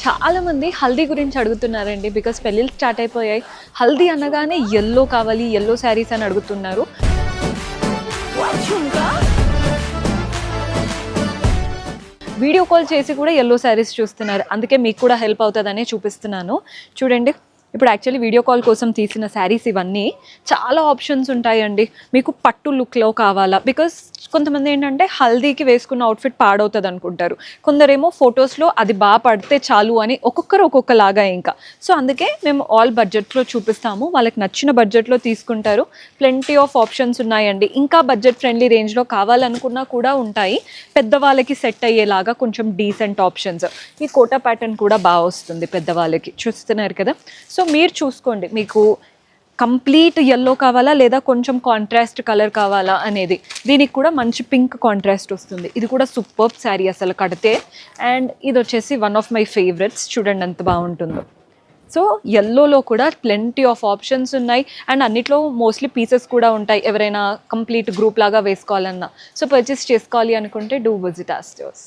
చాలామంది హల్దీ గురించి అడుగుతున్నారండి. బికాస్ పెళ్ళిళ్ళు స్టార్ట్ అయిపోయాయి. హల్దీ అనగానే యెల్లో కావాలి, యెల్లో శారీస్ అని అడుగుతున్నారు. వీడియో కాల్ చేసి కూడా యెల్లో శారీస్ చూస్తున్నారు. అందుకే మీకు కూడా హెల్ప్ అవుతుందనే చూపిస్తున్నాను. చూడండి, ఇప్పుడు యాక్చువల్లీ వీడియో కాల్ కోసం తీసిన శారీస్ ఇవన్నీ. చాలా ఆప్షన్స్ ఉంటాయండి. మీకు పట్టు లుక్లో కావాలా, బికాస్ కొంతమంది ఏంటంటే హల్దీకి వేసుకున్న అవుట్ఫిట్ పాడవుతుంది అనుకుంటారు. కొందరేమో ఫొటోస్లో అది బాగా పడితే చాలు అని ఒక్కొక్కరు ఒక్కొక్కలాగా ఇంకా. సో అందుకే మేము ఆల్ బడ్జెట్లో చూపిస్తాము. వాళ్ళకి నచ్చిన బడ్జెట్లో తీసుకుంటారు. ప్లెంటీ ఆఫ్ ఆప్షన్స్ ఉన్నాయండి. ఇంకా బడ్జెట్ ఫ్రెండ్లీ రేంజ్లో కావాలనుకున్నా కూడా ఉంటాయి. పెద్దవాళ్ళకి సెట్ అయ్యేలాగా కొంచెం డీసెంట్ ఆప్షన్స్. ఈ కోటా ప్యాటర్న్ కూడా బాగా వస్తుంది పెద్దవాళ్ళకి, చూస్తున్నారు కదా. సో మీరు చూసుకోండి, మీకు కంప్లీట్ యెల్లో కావాలా లేదా కొంచెం కాంట్రాస్ట్ కలర్ కావాలా అనేది. దీనికి కూడా మంచి పింక్ కాంట్రాస్ట్ వస్తుంది. ఇది కూడా సూపర్బ్ శారీ అసలు కడితే. అండ్ ఇది వచ్చేసి వన్ ఆఫ్ మై ఫేవరెట్స్. చూడండి ఎంత బాగుంటుందో. సో యెల్లోలో కూడా ప్లెంటీ ఆఫ్ ఆప్షన్స్ ఉన్నాయి. అండ్ అన్నిట్లో మోస్ట్లీ పీసెస్ కూడా ఉంటాయి, ఎవరైనా కంప్లీట్ గ్రూప్ లాగా వేసుకోవాలన్నా. సో పర్చేస్ చేసుకోవాలి అనుకుంటే డూ విజిట్ our stores.